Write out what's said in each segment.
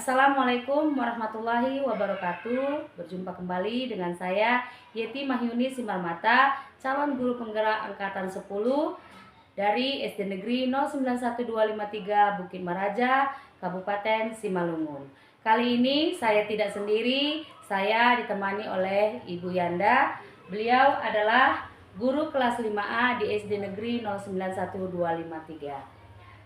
Assalamualaikum warahmatullahi wabarakatuh. Berjumpa kembali dengan saya Yeti Mahyuni Simarmata, calon guru penggerak angkatan 10 dari SD Negeri 091253 Bukit Maraja, Kabupaten Simalungun. Kali ini saya tidak sendiri, saya ditemani oleh Ibu Yanda. Beliau adalah guru kelas 5A di SD Negeri 091253.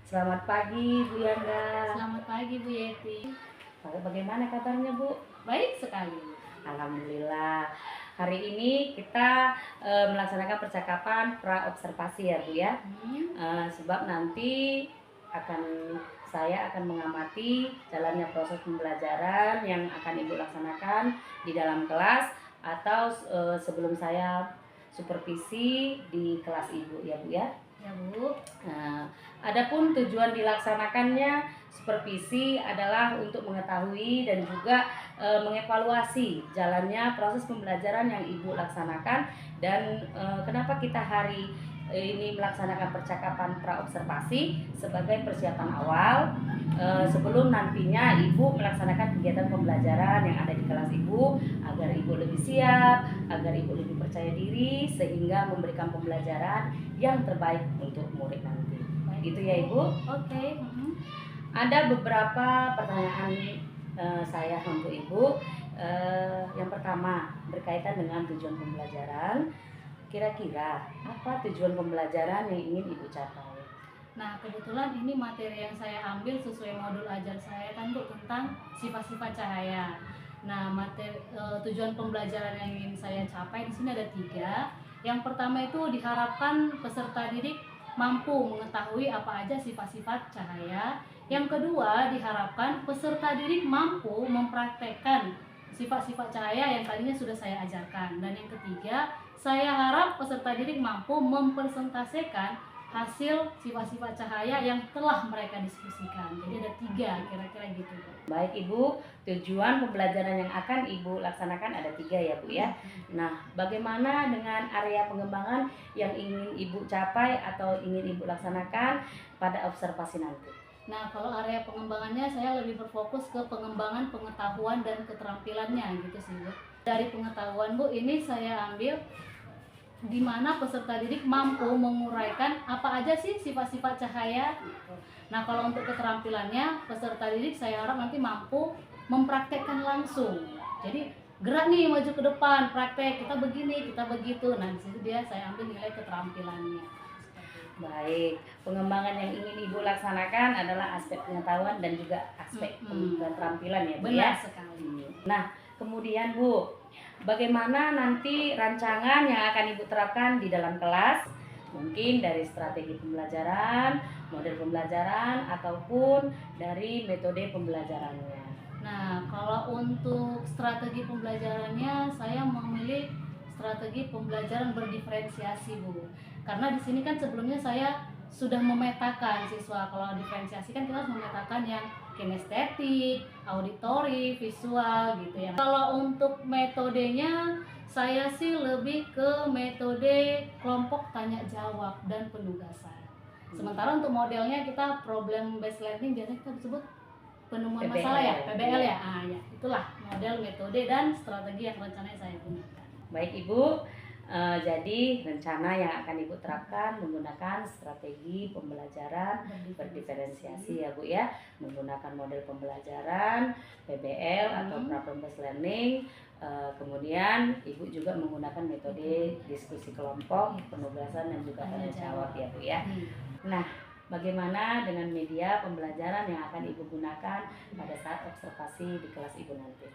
Selamat pagi Bu Yanda. Selamat pagi Bu Yeti. Bagaimana kabarnya Bu? Baik sekali. Alhamdulillah. Hari ini kita melaksanakan percakapan pra-observasi ya Bu ya. Sebab nanti saya akan mengamati jalannya proses pembelajaran yang akan Ibu laksanakan di dalam kelas atau sebelum saya supervisi di kelas Ibu ya Bu ya. Ya Bu. Adapun tujuan dilaksanakannya supervisi adalah untuk mengetahui dan juga mengevaluasi jalannya proses pembelajaran yang Ibu laksanakan dan kenapa kita hari ini melaksanakan percakapan pra-observasi sebagai persiapan awal sebelum nantinya Ibu melaksanakan kegiatan pembelajaran yang ada di kelas Ibu agar Ibu lebih siap, agar Ibu lebih percaya diri sehingga memberikan pembelajaran yang terbaik untuk murid nanti. Gitu ya Ibu? Oke. Ada beberapa pertanyaan saya untuk Ibu. Yang pertama berkaitan dengan tujuan pembelajaran. Kira-kira apa tujuan pembelajaran yang ingin Ibu capai? Nah, kebetulan ini materi yang saya ambil sesuai modul ajar saya kan Bu tentang sifat-sifat cahaya. Nah, tujuan pembelajaran yang ingin saya capai di sini ada 3. Yang pertama itu diharapkan peserta didik mampu mengetahui apa aja sifat-sifat cahaya. Yang kedua, diharapkan peserta didik mampu mempraktekkan sifat-sifat cahaya yang tadinya sudah saya ajarkan. Dan yang ketiga, saya harap peserta didik mampu mempresentasikan hasil sifat-sifat cahaya yang telah mereka diskusikan. Jadi ada 3 kira-kira gitu. Baik Ibu, tujuan pembelajaran yang akan Ibu laksanakan ada 3 ya Bu ya. Nah, bagaimana dengan area pengembangan yang ingin Ibu capai atau ingin Ibu laksanakan pada observasi nanti? Nah, kalau area pengembangannya saya lebih berfokus ke pengembangan pengetahuan dan keterampilannya gitu sih Bu. Dari pengetahuan Bu, ini saya ambil di mana peserta didik mampu menguraikan apa aja sih sifat-sifat cahaya gitu. Nah, kalau untuk keterampilannya peserta didik saya harap nanti mampu mempraktekkan langsung. Jadi gerak nih maju ke depan, praktek, kita begini, kita begitu. Nah, di situ saya ambil nilai keterampilannya. Baik, pengembangan yang ingin Ibu laksanakan adalah aspek pengetahuan dan juga aspek keterampilan ya Bu ya. Benar sekali. Nah, kemudian Bu, bagaimana nanti rancangan yang akan Ibu terapkan di dalam kelas? Mungkin dari strategi pembelajaran, model pembelajaran, ataupun dari metode pembelajarannya. Nah, kalau untuk strategi pembelajarannya saya memilih strategi pembelajaran berdiferensiasi Bu. Karena di sini kan sebelumnya saya sudah memetakan siswa. Kalau diferensiasi kan kita harus memetakan yang kinestetik, auditori, visual gitu ya. Kalau untuk metodenya saya sih lebih ke metode kelompok tanya jawab dan penugasan. Sementara untuk modelnya kita problem based learning, biasanya kita disebut penemuan masalah ya, PBL ya. Ya, itulah model, metode dan strategi yang rencananya saya gunakan. Baik Ibu, jadi rencana yang akan Ibu terapkan menggunakan strategi pembelajaran berdiferensiasi ya Bu ya, menggunakan model pembelajaran PBL atau problem based learning. Kemudian Ibu juga menggunakan metode diskusi kelompok, penugasan dan juga tanya jawab ya Bu ya. Nah, bagaimana dengan media pembelajaran yang akan Ibu gunakan pada saat observasi di kelas Ibu nanti?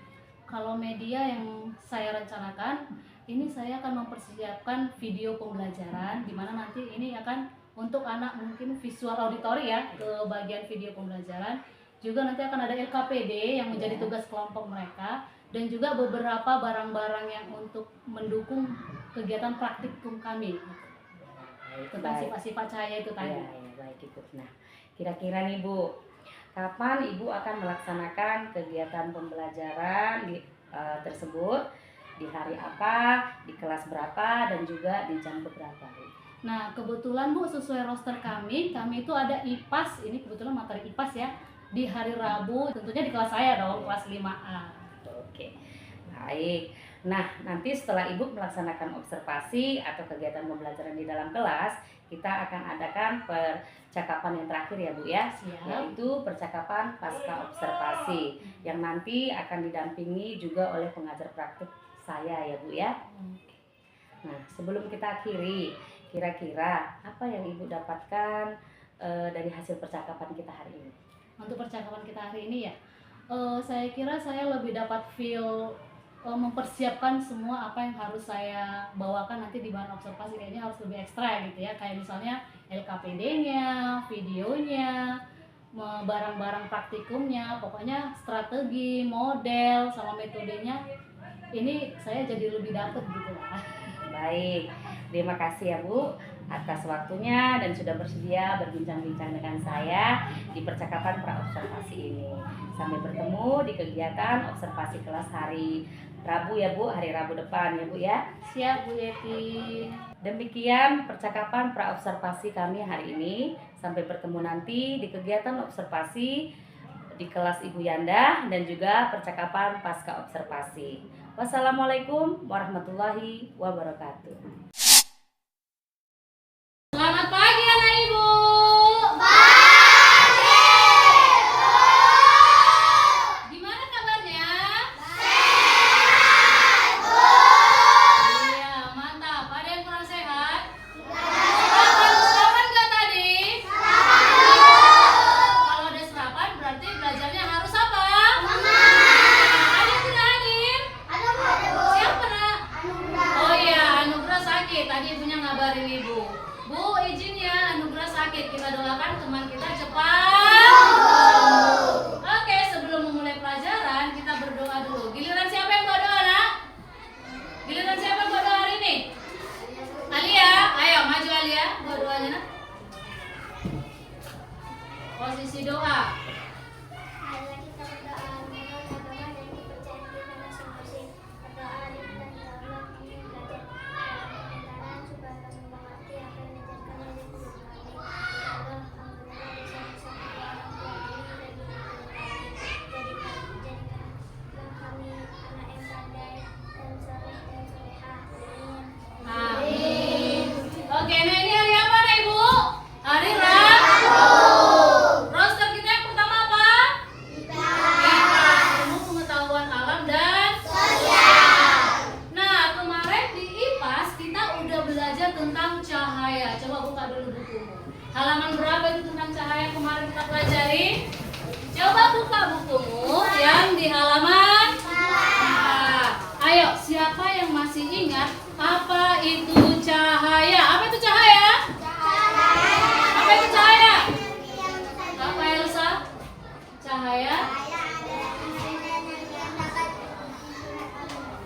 Kalau media yang saya rencanakan, ini saya akan mempersiapkan video pembelajaran, di mana nanti ini akan untuk anak mungkin visual auditori ya, ke bagian video pembelajaran. Juga nanti akan ada LKPD yang menjadi tugas kelompok mereka, dan juga beberapa barang-barang yang untuk mendukung kegiatan praktikum kami tentang sifat-sifat cahaya itu tadi. Ya, baik Ibu. Nah, kira-kira nih Bu, kapan Ibu akan melaksanakan kegiatan pembelajaran tersebut? Di hari apa, di kelas berapa, dan juga di jam berapa? Nah, kebetulan Bu, sesuai roster kami itu ada IPAS, ini kebetulan materi IPAS ya. di hari Rabu, tentunya di kelas saya dong, kelas 5A. Oke, baik. Nah, nanti setelah Ibu melaksanakan observasi atau kegiatan pembelajaran di dalam kelas, kita akan adakan percakapan yang terakhir ya Bu ya, Siap. yaitu percakapan pasca observasi yang nanti akan didampingi juga oleh pengajar praktik saya ya Bu ya. Nah, sebelum kita akhiri, kira-kira apa yang Ibu dapatkan dari hasil percakapan kita hari ini? Untuk percakapan kita hari ini ya, saya kira saya lebih dapat feel mempersiapkan semua apa yang harus saya bawakan nanti di bahan observasi. Kayaknya harus lebih ekstra gitu ya, kayak misalnya LKPD-nya, videonya, barang-barang praktikumnya, pokoknya strategi, model, sama metodenya. Ini saya jadi lebih dapet gitu lah. Baik, terima kasih ya Bu atas waktunya dan sudah bersedia berbincang-bincang dengan saya di percakapan pra-observasi ini. Sampai bertemu di kegiatan observasi kelas hari Rabu ya Bu, hari Rabu depan ya Bu ya. Siap Bu Yeti. Demikian percakapan pra-observasi kami hari ini. Sampai bertemu nanti di kegiatan observasi di kelas Ibu Yanda dan juga percakapan pasca observasi. Wassalamualaikum warahmatullahi wabarakatuh. Selamat pagi anak ibu. Gimana kabarnya? Iya, mantap. Ada yang kurang sehat? Sarapan nggak tadi? Kalau ada sarapan berarti belajarnya harus apa? Ada yang tidak hadir? Siapa nak? Oh iya, Anugrah sakit. Tadi ibunya ngabarin ibu. Bu, izin ya, Anugrah sakit. Kita doakan teman kita cepat sembuh. Oke, sebelum memulai pelajaran, kita berdoa dulu. Giliran siapa yang berdoa, nak? Giliran siapa yang berdoa hari ini? Alia, ayo maju Alia, buat doanya nak. Posisi doa. Marilah kita berdoa menurut agama dan kepercayaan kita masing-masing. Berdoa dan ya Allah kami belajar dalam kepintaran supaya kami mengerti apa yang diajarkan oleh guru kami. Ya Allah, ampunilah dosa-dosa kedua orang tua kami dan guru kami. Jadikanlah kami anak yang pandai dan soleh dan solehah. Amin. Amin. Oke, nah ini hari apa nih ibu? Hari Rabu. Roster kita yang pertama apa? Kita. Ilmu pengetahuan alam dan sosial. Nah, kemarin di IPAS kita udah belajar tentang cahaya. Coba buka dulu bukumu. Halaman berapa itu tentang cahaya kemarin kita pelajari? Coba buka bukumu yang di halaman 4. Ayo, siapa yang masih ingat apa itu cahaya? Apa itu cahaya? Apa itu cahaya? Apa Elsa? Cahaya?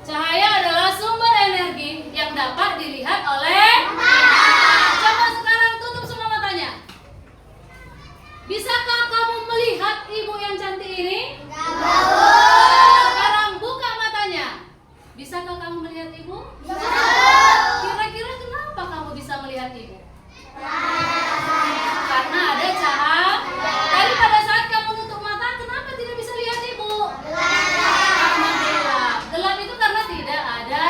Cahaya adalah sumber energi yang dapat dilihat oleh mata. Coba sekarang tutup semua matanya. Bisakah kamu melihat ibu yang cantik ini? Sekarang buka matanya. Bisakah kamu melihat ibu? Kira-kira kenapa kamu bisa melihat ibu? Karena ada cahaya. Tadi pada saat kamu nutup mata, kenapa tidak bisa lihat ibu? Karena gelap. Gelap itu karena tidak ada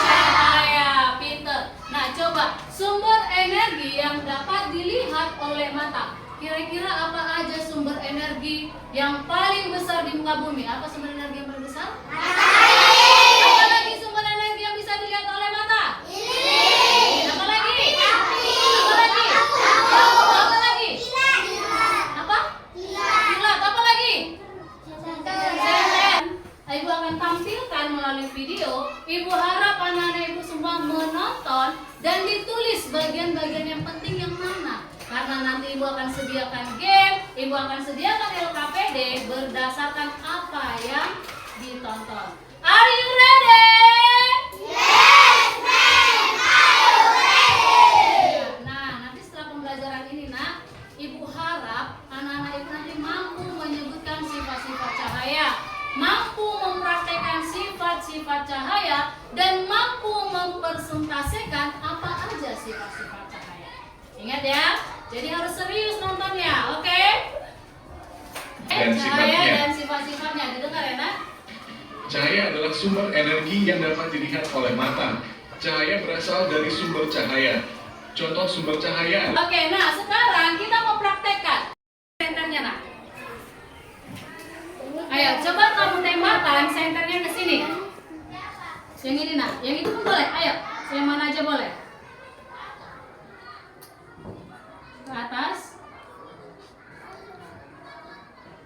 cahaya. Pinter. Nah, coba sumber energi yang dapat dilihat oleh mata. Kira-kira apa aja sumber energi yang paling besar di muka bumi? Apa sumber energi yang paling besar? Apa lagi sumber energi yang bisa dilihat oleh mata? Apa lagi? Apa lagi? Apa lagi? Apa? Kilat. Apa lagi? Senten. Ibu akan tampilkan melalui video. Ibu harap anak-anak ibu semua menonton dan ditulis bagian-bagian yang penting yang mana. Karena nanti ibu akan sediakan game, ibu akan sediakan LKPD berdasarkan apa yang ditonton. Are you ready? Yes, ma'am. Are you ready? Nah, nanti setelah pembelajaran ini, nak, ibu harap anak-anak ibu nanti mampu menyebutkan sifat-sifat cahaya, mampu mempraktekkan sifat-sifat cahaya, dan mampu mempresentasikan apa aja sifat-sifat cahaya. Ingat ya, jadi harus serius nontonnya, oke? dan Cahaya sifatnya. dan sifat-sifatnya. Didengar ya, Nak? Cahaya adalah sumber energi yang dapat dilihat oleh mata. Cahaya berasal dari sumber cahaya. Contoh sumber cahaya. Oke, nah sekarang kita mau praktekkan senternya, Nak. Ayo, coba kamu tembakkan senternya ke sini. Yang ini, Nak. Yang itu pun boleh. Ayo, yang mana aja boleh. Ke atas.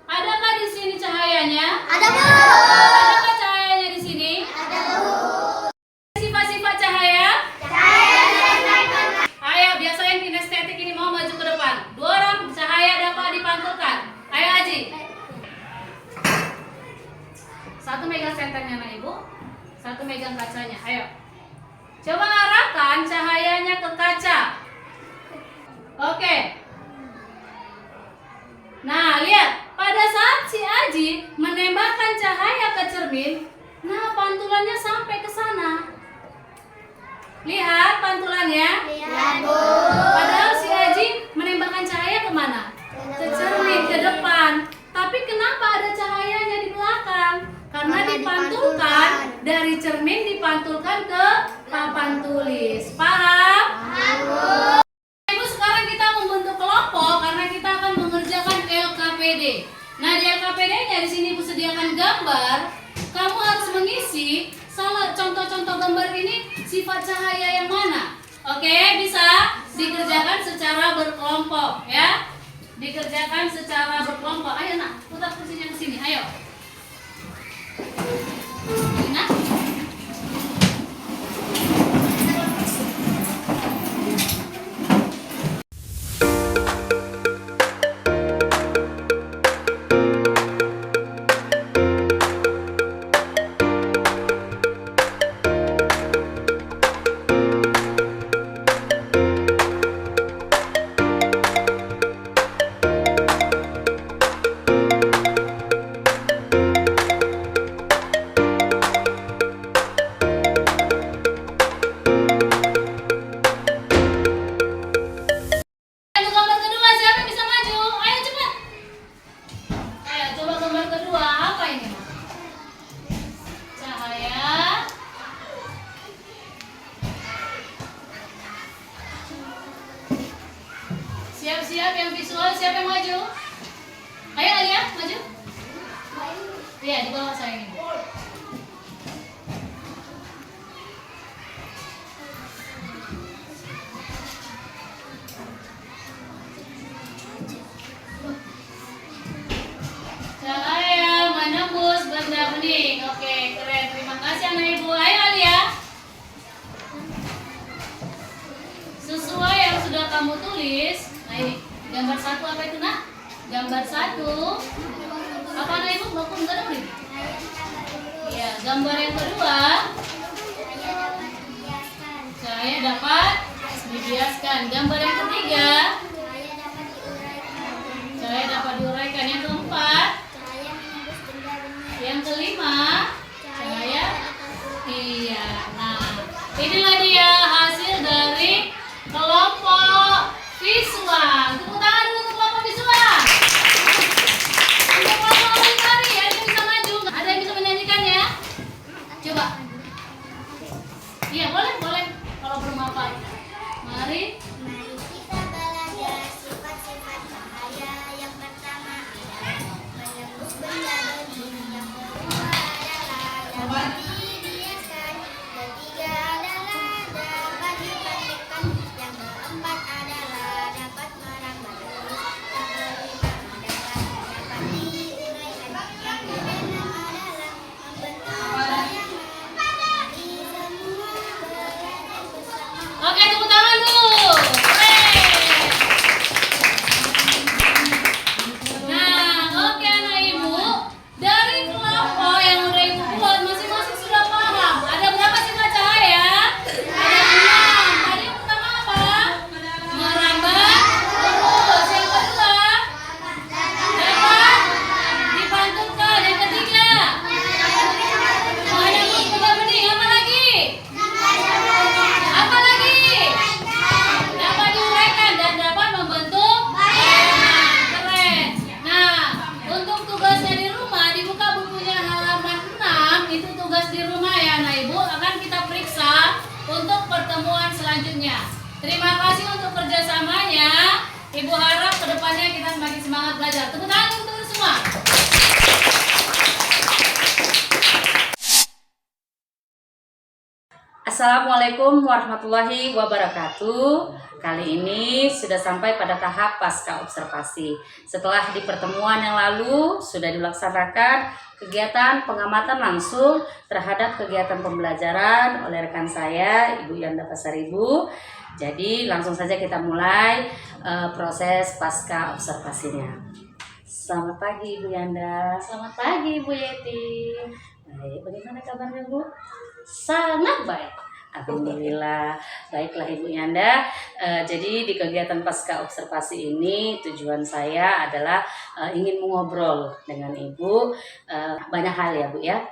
Adakah di sini cahayanya? Ada, Bu. Adakah cahayanya di sini? Ada, Bu. Sifat-sifat cahaya? Ayo, biasa yang kinestetik ini mau maju ke depan. 2 orang cahaya dapat dipantulkan. Ayo, Aji. Satu megang senternya, Nak, Ibu. Satu megang kacanya. Ayo. Coba arahkan cahayanya ke kaca. Oke. Nah, lihat. Pada saat si Aji menembakkan cahaya ke cermin, nah pantulannya sampai ke sana. Lihat pantulannya. Lihat, Bu. Padahal si Aji menembakkan cahaya kemana? Ke cermin, ke depan. Tapi kenapa ada cahayanya di belakang? Karena dipantulkan dari cermin dipantulkan ke papan tulis. Paham? Ibu, sekarang kita membentuk kelompok karena kita akan mengerjakan LKPD. Nah, di LKPD-nya di sini Ibu sediakan gambar. Kamu harus mengisi salah contoh-contoh gambar ini sifat cahaya yang mana. Oke, bisa dikerjakan secara berkelompok ya. Dikerjakan secara berkelompok. Ayo, Nak, putar kursinya ke sini. Ayo. Nak. Gambar kedua siapa yang bisa maju? Ayo cepat. Ayo coba gambar kedua apa ini? Cahaya. Siap-siap yang visual, siapa yang maju? Ayo Alia, maju. Iya, di bawah saya ini. Cahaya menembus benda bening. Oke, keren. Terima kasih anak ibu. Ayo Alia. Sesuai yang sudah kamu tulis. Nah ini, gambar 1 apa itu, Nak? Gambar 1. Apa anak ibu? Bapak enggak ada ini? Iya, gambar yang kedua. Cahaya dapat dibiaskan. Gambar yang ketiga. Cahaya dapat diuraikan. Yang keempat. Yang kelima. Cahaya. Iya. Nah, inilah dia hasil dari kelompok visual. Tepuk tangan dulu untuk kelompok visual. Untuk kelompok auditory ya, yang bisa maju. Ada yang bisa menyanyikannya? Coba. Iya, boleh. Kalau belum hafal. Mari. Mari kita belajar sifat-sifat cahaya. Yang pertama adalah menembus benda bening. Yang kedua adalah dapat dihiaskan. Ketiga adalah dapat dipraktikkan. Yang keempat adalah dapat merambah lurus. Yang kelima adalah dapat diuraikan. Yang keenam adalah membentuk bayangan. Mari semua belajar bersama. Oke, tepuk tangan dulu. selanjutnya. Terima kasih untuk kerjasamanya. Ibu harap kedepannya kita semakin semangat belajar. Tepuk tangan untuk semua. Assalamualaikum warahmatullahi wabarakatuh. Kali ini sudah sampai pada tahap pasca observasi. Setelah di pertemuan yang lalu sudah dilaksanakan kegiatan pengamatan langsung terhadap kegiatan pembelajaran oleh rekan saya, Ibu Yanda Pasaribu. Jadi langsung saja kita mulai proses pasca observasinya. Selamat pagi Ibu Yanda. Selamat pagi Bu Yeti. Baik, bagaimana kabarnya Bu? Sangat baik. Alhamdulillah, baiklah Ibu Yanda. Jadi di kegiatan pasca observasi ini tujuan saya adalah ingin mengobrol dengan Ibu banyak hal ya Bu ya.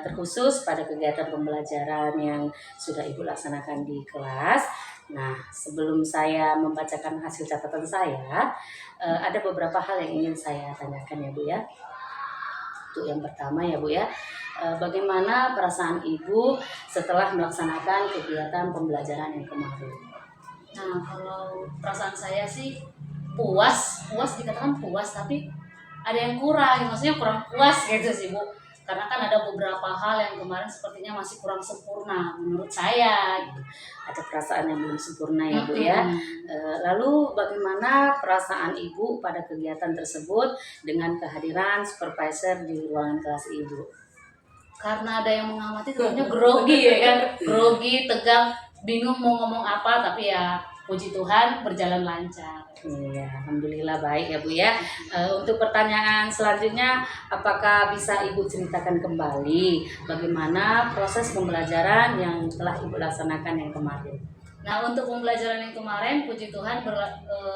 Terkhusus pada kegiatan pembelajaran yang sudah Ibu laksanakan di kelas. Nah, sebelum saya membacakan hasil catatan saya, ada beberapa hal yang ingin saya tanyakan ya Bu ya. Untuk yang pertama ya Bu ya, bagaimana perasaan Ibu setelah melaksanakan kegiatan pembelajaran yang kemarin? Nah, kalau perasaan saya sih puas dikatakan puas, tapi ada yang kurang, maksudnya kurang puas gitu sih Bu. Karena kan ada beberapa hal yang kemarin sepertinya masih kurang sempurna menurut saya gitu. Ada perasaan yang belum sempurna ya Bu ya. Lalu bagaimana perasaan Ibu pada kegiatan tersebut dengan kehadiran supervisor di ruangan kelas Ibu? Karena ada yang mengamati tentunya grogi ya kan, grogi, tegang, bingung mau ngomong apa, tapi ya puji Tuhan berjalan lancar. Iya, alhamdulillah baik ya Bu ya. Untuk pertanyaan selanjutnya, apakah bisa Ibu ceritakan kembali bagaimana proses pembelajaran yang telah Ibu laksanakan yang kemarin? Nah, untuk pembelajaran yang kemarin puji Tuhan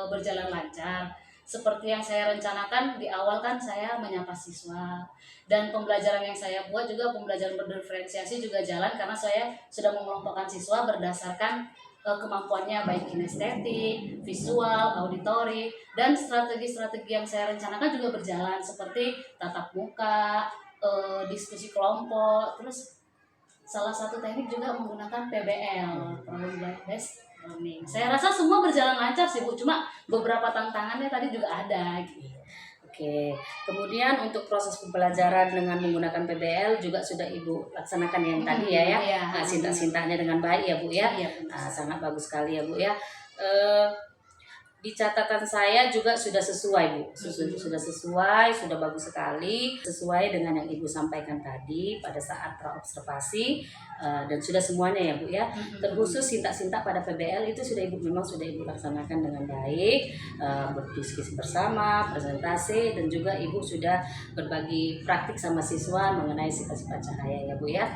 berjalan lancar. Seperti yang saya rencanakan di awal kan saya menyapa siswa, dan pembelajaran yang saya buat juga pembelajaran berdiferensiasi juga jalan karena saya sudah mengelompokkan siswa berdasarkan kemampuannya baik kinestetik, visual, auditori, dan strategi-strategi yang saya rencanakan juga berjalan seperti tatap muka, diskusi kelompok, terus salah satu teknik juga menggunakan PBL, Problem Based Learning. Saya rasa semua berjalan lancar sih Bu, cuma beberapa tantangannya tadi juga ada gitu. Oke, kemudian untuk proses pembelajaran dengan menggunakan PBL juga sudah Ibu laksanakan yang tadi ya, Iya. Sintak-sintaknya dengan baik ya Bu ya. Iya, benar. Sangat bagus sekali ya Bu ya. Di catatan saya juga sudah sesuai Bu, sudah sesuai, sudah bagus sekali, sesuai dengan yang Ibu sampaikan tadi pada saat praobservasi, dan sudah semuanya ya Bu ya. Terkhusus sintak-sintak pada PBL itu memang sudah Ibu laksanakan dengan baik, berdiskusi bersama, presentasi, dan juga Ibu sudah berbagi praktik sama siswa mengenai sifat-sifat cahaya ya Bu ya.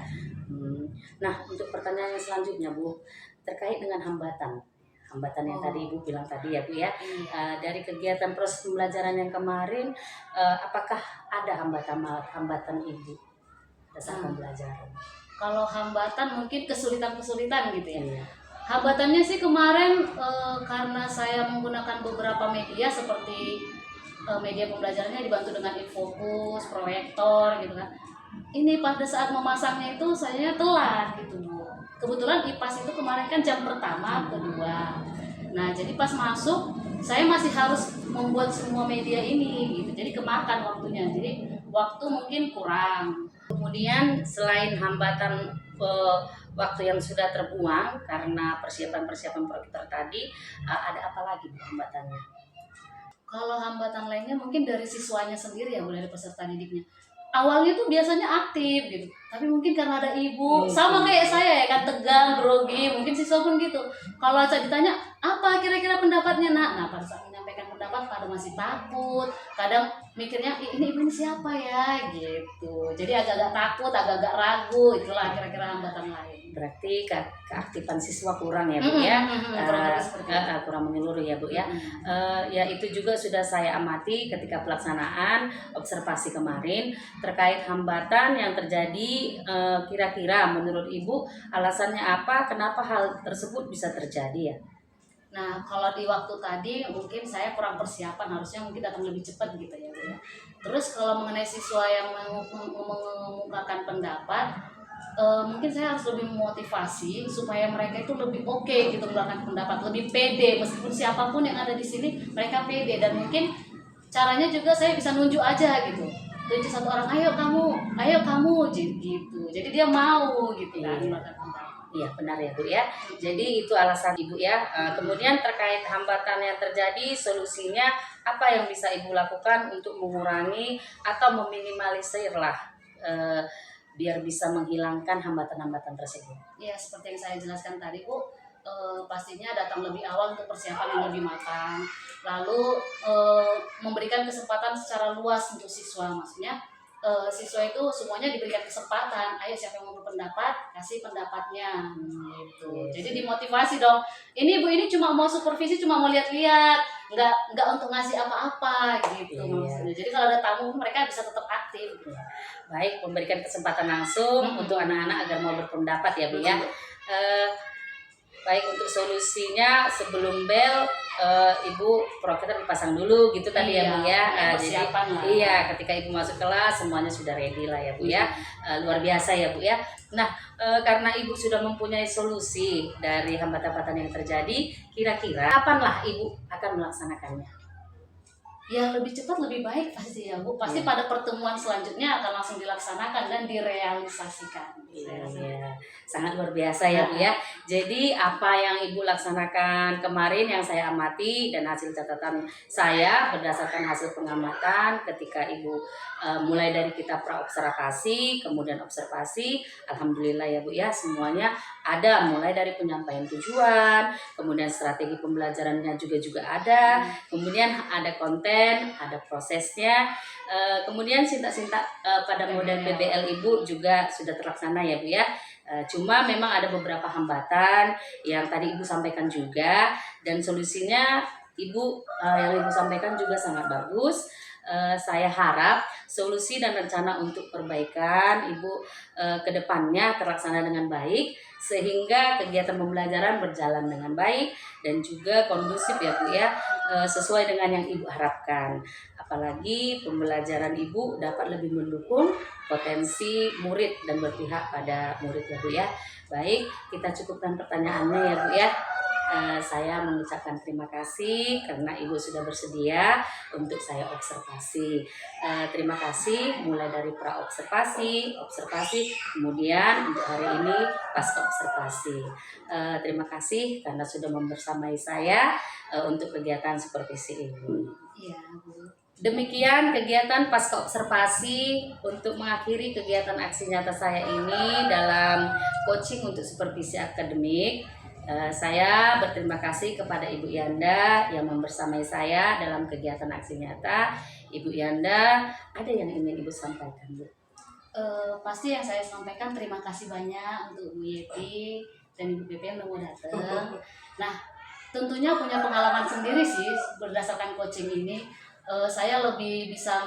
Nah, untuk pertanyaan yang selanjutnya Bu, terkait dengan hambatan yang tadi Ibu bilang tadi ya Bu ya. Dari kegiatan proses pembelajaran yang kemarin, apakah ada hambatan Ibu pada saat pembelajaran? Kalau hambatan mungkin kesulitan-kesulitan gitu ya. Iya. Hambatannya sih kemarin karena saya menggunakan beberapa media seperti media pembelajarannya dibantu dengan infocus, proyektor gitu kan. Ini pada saat memasangnya itu saya telat gitu Bu. Kebetulan IPAS itu kemarin kan jam pertama, kedua. Nah, jadi pas masuk saya masih harus membuat semua media ini gitu. Jadi kemakan waktunya. Jadi waktu mungkin kurang. Kemudian selain hambatan waktu yang sudah terbuang karena persiapan proyektor tadi, ada apa lagi Bu hambatannya? Kalau hambatan lainnya mungkin dari siswanya sendiri ya Bu, dari peserta didiknya. Awalnya tuh biasanya aktif gitu, tapi mungkin karena ada ibu, sama kayak saya ya kan, tegang, grogi, mungkin siswa pun gitu. Kalau saya ditanya apa kira-kira pendapatnya nah pada saat menyampaikan pendapat pada masih takut, kadang mikirnya ini ibu ini siapa ya gitu, jadi agak-agak takut, agak-agak ragu, itulah kira-kira hambatan lain. Berarti keaktifan siswa kurang ya Bu ya, kurang menyeluruh ya Bu ya. Ya itu juga sudah saya amati ketika pelaksanaan observasi kemarin terkait hambatan yang terjadi. Kira-kira menurut Ibu alasannya apa, kenapa hal tersebut bisa terjadi ya? Nah, kalau di waktu tadi mungkin saya kurang persiapan, harusnya mungkin datang lebih cepat gitu ya Bu ya. Terus kalau mengenai siswa yang mengemukakan pendapat, mungkin saya harus lebih memotivasi supaya mereka itu lebih oke gitu mengeluarkan pendapat, lebih pede meskipun siapapun yang ada di sini mereka pede, dan mungkin caranya juga saya bisa nunjuk aja gitu, tunjuk satu orang, ayo kamu gitu, jadi dia mau gitu kan mengeluarkan pendapat. Iya benar ya Bu ya. Jadi itu alasan Ibu ya. Kemudian terkait hambatan yang terjadi, solusinya apa yang bisa Ibu lakukan untuk mengurangi atau meminimalisir lah biar bisa menghilangkan hambatan-hambatan tersebut. Ya seperti yang saya jelaskan tadi Bu, pastinya datang lebih awal untuk persiapan yang lebih matang, lalu memberikan kesempatan secara luas untuk siswa, maksudnya siswa itu semuanya diberikan kesempatan, ayo siapa yang mau berpendapat kasih pendapatnya gitu. Jadi dimotivasi dong, ini Bu ini cuma mau supervisi, cuma mau lihat-lihat, nggak untuk ngasih apa-apa gitu maksudnya. Jadi kalau ada tamu mereka bisa tetap aktif. Baik, memberikan kesempatan langsung untuk anak-anak agar mau berpendapat ya Bu ya. Baik, untuk solusinya sebelum bel Ibu proker dipasang dulu gitu tadi ya Bu ya. Jadi iya, ketika Ibu masuk kelas semuanya sudah ready lah ya Bu ya. Luar biasa ya Bu ya. Nah, karena Ibu sudah mempunyai solusi dari hambatan-hambatan yang terjadi, kira-kira kapanlah Ibu akan melaksanakannya? Ya lebih cepat lebih baik pasti ya Bu. Pasti pada pertemuan selanjutnya akan langsung dilaksanakan dan direalisasikan. Iya, sangat luar biasa ya Bu ya. Jadi apa yang Ibu laksanakan kemarin yang saya amati dan hasil catatan saya berdasarkan hasil pengamatan ketika Ibu mulai dari kita praobservasi, kemudian observasi, alhamdulillah ya Bu ya, semuanya ada, mulai dari penyampaian tujuan, kemudian strategi pembelajarannya juga ada, kemudian ada konten, ada prosesnya, kemudian sintak-sintak pada model PBL Ibu juga sudah terlaksana ya Bu ya. Cuma memang ada beberapa hambatan yang tadi Ibu sampaikan juga, dan solusinya Ibu yang Ibu sampaikan juga sangat bagus. Saya harap solusi dan rencana untuk perbaikan Ibu ke depannya terlaksana dengan baik, sehingga kegiatan pembelajaran berjalan dengan baik dan juga kondusif ya Bu ya, sesuai dengan yang Ibu harapkan. Apalagi pembelajaran Ibu dapat lebih mendukung potensi murid dan berpihak pada murid ya Bu ya. Baik, kita cukupkan pertanyaannya ya Bu ya. Saya mengucapkan terima kasih karena Ibu sudah bersedia untuk saya observasi. Terima kasih mulai dari praobservasi, observasi, kemudian untuk hari ini pasca observasi. Terima kasih karena sudah membersamai saya untuk kegiatan supervisi ini. Iya Bu. Demikian kegiatan pasca observasi untuk mengakhiri kegiatan aksi nyata saya ini dalam coaching untuk supervisi akademik. Saya berterima kasih kepada Ibu Yanda yang membersamai saya dalam kegiatan aksi nyata. Ibu Yanda, ada yang ingin Ibu sampaikan Bu? Pasti yang saya sampaikan terima kasih banyak untuk Bu Yeti dan Ibu Pepe yang udah mau datang. Nah, tentunya punya pengalaman sendiri sih berdasarkan coaching ini. Saya lebih bisa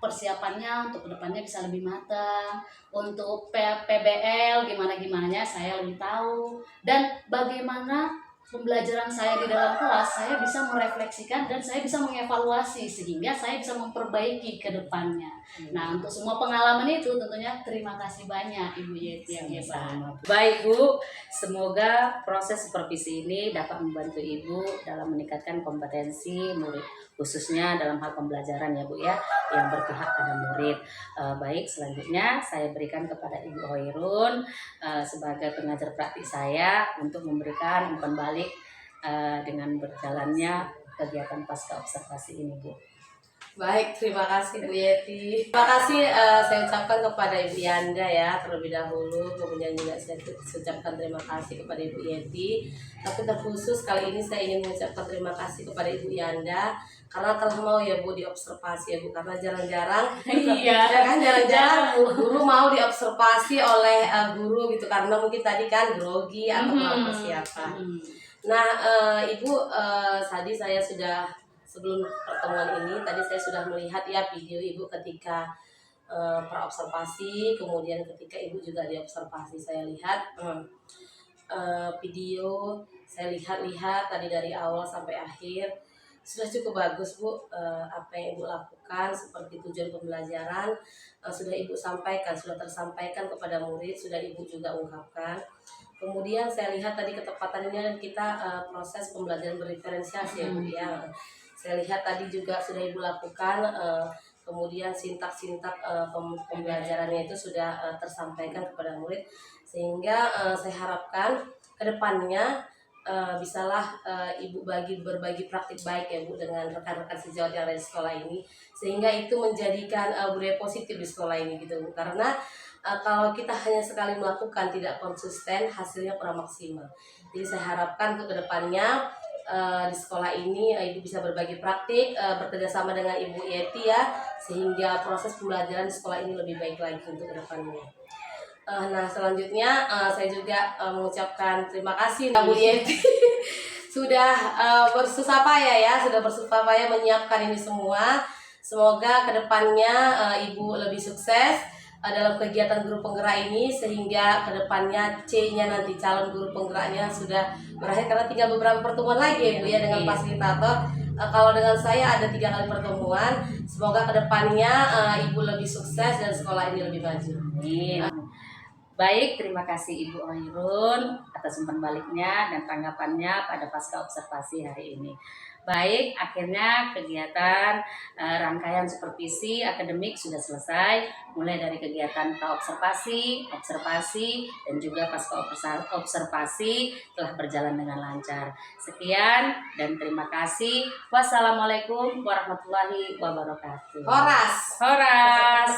persiapannya untuk kedepannya bisa lebih matang, untuk PBL gimana-gimananya saya lebih tahu, dan bagaimana pembelajaran saya di dalam kelas saya bisa merefleksikan dan saya bisa mengevaluasi sehingga saya bisa memperbaiki ke depannya. Nah, untuk semua pengalaman itu tentunya terima kasih banyak Ibu Yeti yang hebat. Baik Bu, semoga proses supervisi ini dapat membantu Ibu dalam meningkatkan kompetensi murid, khususnya dalam hal pembelajaran ya Bu ya, yang berpihak pada murid. Baik, selanjutnya saya berikan kepada Ibu Hoirun sebagai pengajar praktik saya untuk memberikan umpan balik dengan berjalannya kegiatan pasca observasi ini Bu. Baik, terima kasih Bu Yeti. Terima kasih saya ucapkan kepada Ibu Yanda ya terlebih dahulu, kemudian juga saya ucapkan terima kasih kepada Ibu Yeti. Tapi terkhusus kali ini saya ingin mengucapkan terima kasih kepada Ibu Yanda karena telah mau ya Bu diobservasi ya Bu, karena jarang-jarang Iya. ya kan, jarang-jarang guru mau diobservasi oleh guru gitu karena mungkin tadi kan grogi atau kurang persiapan. Nah, Ibu tadi saya sudah sebelum pertemuan ini tadi saya sudah melihat ya video Ibu ketika praobservasi, kemudian ketika Ibu juga diobservasi. Saya lihat video, saya lihat tadi dari awal sampai akhir. sudah cukup bagus Bu, apa yang Ibu lakukan seperti tujuan pembelajaran sudah Ibu sampaikan, sudah tersampaikan kepada murid, sudah Ibu juga ungkapkan. Kemudian saya lihat tadi ketepatan ini dan kita proses pembelajaran berdiferensiasi ya Bu ya. Saya lihat tadi juga sudah Ibu lakukan, kemudian sintak-sintak pembelajarannya itu sudah tersampaikan kepada murid, sehingga saya harapkan ke depannya bisalah Ibu berbagi praktik baik ya Bu dengan rekan-rekan sejawat yang ada di sekolah ini, sehingga itu menjadikan budaya positif di sekolah ini gitu Bu. Karena kalau kita hanya sekali melakukan tidak konsisten, hasilnya kurang maksimal. Jadi saya harapkan untuk kedepannya di sekolah ini Ibu bisa berbagi praktik, bekerja sama dengan Ibu Yeti ya, sehingga proses pembelajaran di sekolah ini lebih baik lagi untuk kedepannya. Nah selanjutnya saya juga mengucapkan terima kasih Bu Yeti sudah bersusah payah menyiapkan ini semua. Semoga kedepannya Ibu lebih sukses dalam kegiatan guru penggerak ini, sehingga kedepannya C-nya nanti calon guru penggeraknya sudah berakhir, karena tinggal beberapa pertemuan lagi ya Bu ya dengan fasilitator. Kalau dengan saya ada 3 kali pertemuan. Semoga kedepannya Ibu lebih sukses dan sekolah ini lebih maju. Amin. Baik, terima kasih Ibu Hoirun atas umpan baliknya dan tanggapannya pada pasca observasi hari ini. Baik, akhirnya kegiatan rangkaian supervisi akademik sudah selesai, mulai dari kegiatan praobservasi, observasi, dan juga pasca observasi telah berjalan dengan lancar. Sekian dan terima kasih. Wassalamualaikum warahmatullahi wabarakatuh. Horas. Horas.